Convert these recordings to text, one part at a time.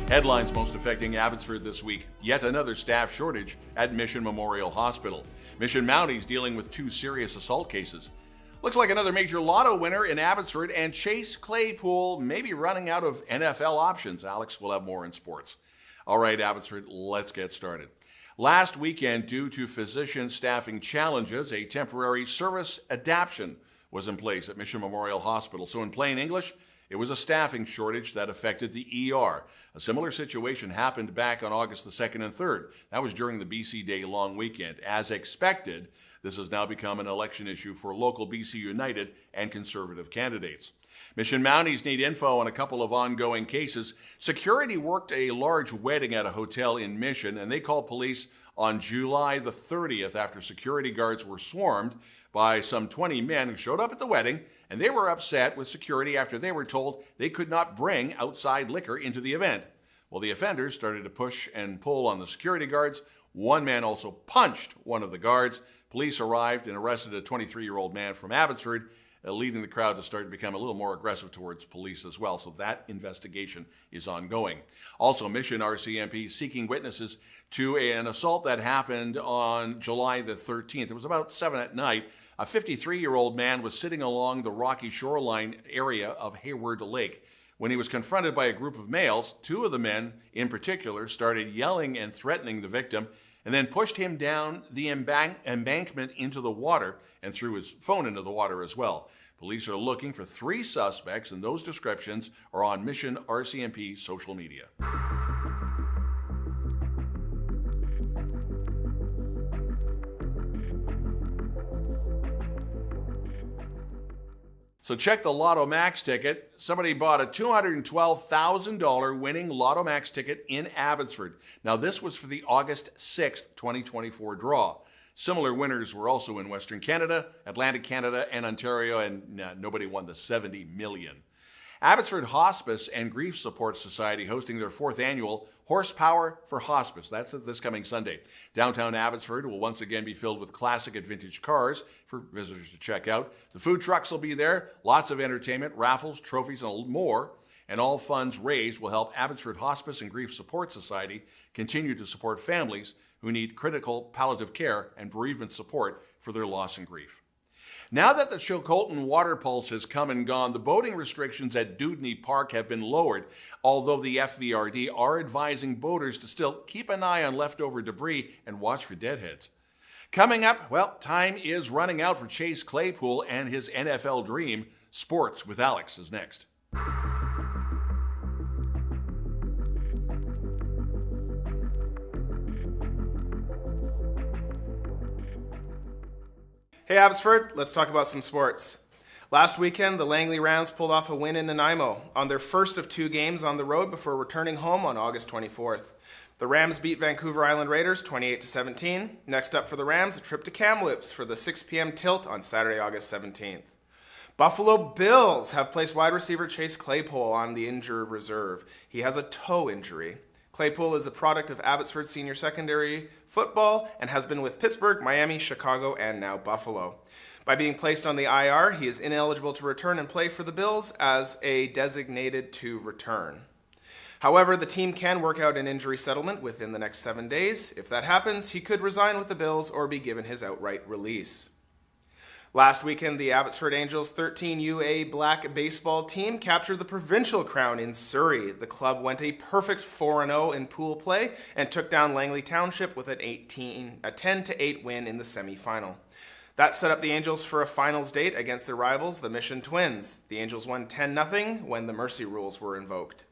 Headlines most affecting Abbotsford this week. Yet another staff shortage at Mission Memorial Hospital. Mission Mounties dealing with 2 serious assault cases. Looks like another major lotto winner in Abbotsford, and Chase Claypool may be running out of NFL options. Alex will have more in sports. All right, Abbotsford, let's get started. Last weekend, due to physician staffing challenges, a temporary service adaptation was in place at Mission Memorial Hospital. So in plain English, it was a staffing shortage that affected the ER. A similar situation happened back on August the 2nd and 3rd. That was during the BC Day long weekend. As expected, this has now become an election issue for local BC United and Conservative candidates. Mission Mounties need info on a couple of ongoing cases. Security worked a large wedding at a hotel in Mission, and they called police on July the 30th after security guards were swarmed by some 20 men who showed up at the wedding, and they were upset with security after they were told they could not bring outside liquor into the event. Well, the offenders started to push and pull on the security guards. One man also punched one of the guards. Police arrived and arrested a 23-year-old man from Abbotsford, leading the crowd to start to become a little more aggressive towards police as well. So that investigation is ongoing. Also, Mission RCMP seeking witnesses to an assault that happened on July the 13th. It was about 7 at night. A 53-year-old man was sitting along the rocky shoreline area of Hayward Lake. When he was confronted by a group of males, 2 of the men in particular started yelling and threatening the victim, and then pushed him down the embankment into the water and threw his phone into the water as well. Police are looking for 3 suspects, and those descriptions are on Mission RCMP social media. So check the Lotto Max ticket. Somebody bought a $212,000 winning Lotto Max ticket in Abbotsford. Now this was for the August 6th, 2024 draw. Similar winners were also in Western Canada, Atlantic Canada, and Ontario, and nobody won the $70 million. Abbotsford Hospice and Grief Support Society hosting their 4th annual Horsepower for Hospice. That's this coming Sunday. Downtown Abbotsford will once again be filled with classic and vintage cars for visitors to check out. The food trucks will be there, lots of entertainment, raffles, trophies, and more. And all funds raised will help Abbotsford Hospice and Grief Support Society continue to support families who need critical palliative care and bereavement support for their loss and grief. Now that the Chilcotin water pulse has come and gone, the boating restrictions at Dewdney Park have been lowered, although the FVRD are advising boaters to still keep an eye on leftover debris and watch for deadheads. Coming up, well, time is running out for Chase Claypool and his NFL dream. Sports with Alex is next. Hey Abbotsford, let's talk about some sports. Last weekend, the Langley Rams pulled off a win in Nanaimo on their first of 2 games on the road before returning home on August 24th. The Rams beat Vancouver Island Raiders 28-17. Next up for the Rams, a trip to Kamloops for the 6 p.m. tilt on Saturday, August 17th. Buffalo Bills have placed wide receiver Chase Claypool on the injured reserve. He has a toe injury. Claypool is a product of Abbotsford Senior Secondary football and has been with Pittsburgh, Miami, Chicago, and now Buffalo. By being placed on the IR, he is ineligible to return and play for the Bills as a designated to return. However, the team can work out an injury settlement within the next 7 days. If that happens, he could resign with the Bills or be given his outright release. Last weekend, the Abbotsford Angels 13UA black baseball team captured the provincial crown in Surrey. The club went a perfect 4-0 in pool play and took down Langley Township with a 10-8 win in the semifinal. That set up the Angels for a finals date against their rivals, the Mission Twins. The Angels won 10-0 when the mercy rules were invoked.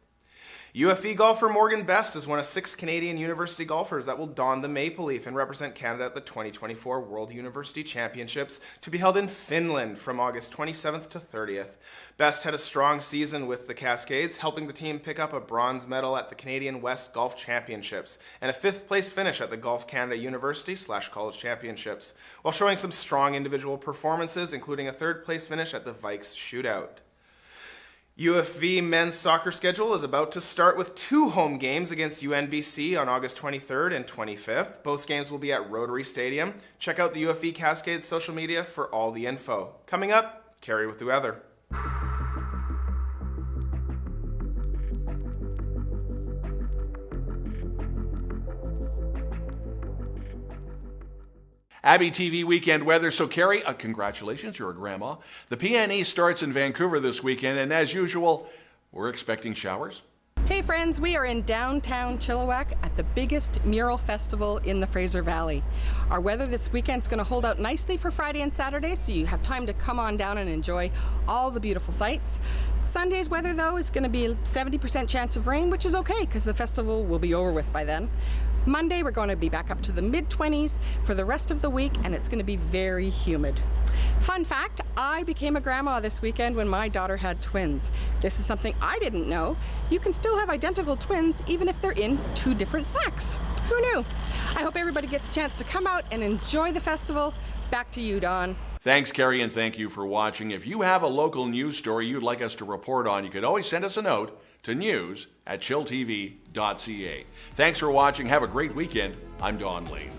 UFE golfer Morgan Best is one of 6 Canadian university golfers that will don the maple leaf and represent Canada at the 2024 World University Championships to be held in Finland from August 27th to 30th. Best had a strong season with the Cascades, helping the team pick up a bronze medal at the Canadian West Golf Championships and a 5th place finish at the Golf Canada University/College Championships, while showing some strong individual performances, including a 3rd place finish at the Vikes Shootout. UFV men's soccer schedule is about to start with 2 home games against UNBC on August 23rd and 25th. Both games will be at Rotary Stadium. Check out the UFV Cascades social media for all the info. Coming up, Cari with the weather. Abby TV weekend weather. So, Cari, congratulations, you're a grandma. The PNE starts in Vancouver this weekend, and as usual, we're expecting showers. Hey friends, we are in downtown Chilliwack at the biggest mural festival in the Fraser Valley. Our weather this weekend is going to hold out nicely for Friday and Saturday, so you have time to come on down and enjoy all the beautiful sights. Sunday's weather, though, is going to be a 70% chance of rain, which is okay because the festival will be over with by then. Monday, we're going to be back up to the mid-20s for the rest of the week, and it's going to be very humid. Fun fact, I became a grandma this weekend when my daughter had twins. This is something I didn't know. You can still have identical twins even if they're in 2 different sacks. Who knew? I hope everybody gets a chance to come out and enjoy the festival. Back to you, Don. Thanks, Cari, and thank you for watching. If you have a local news story you'd like us to report on, you could always send us a note to news@chilltv.ca. Thanks for watching. Have a great weekend. I'm Don Lehn.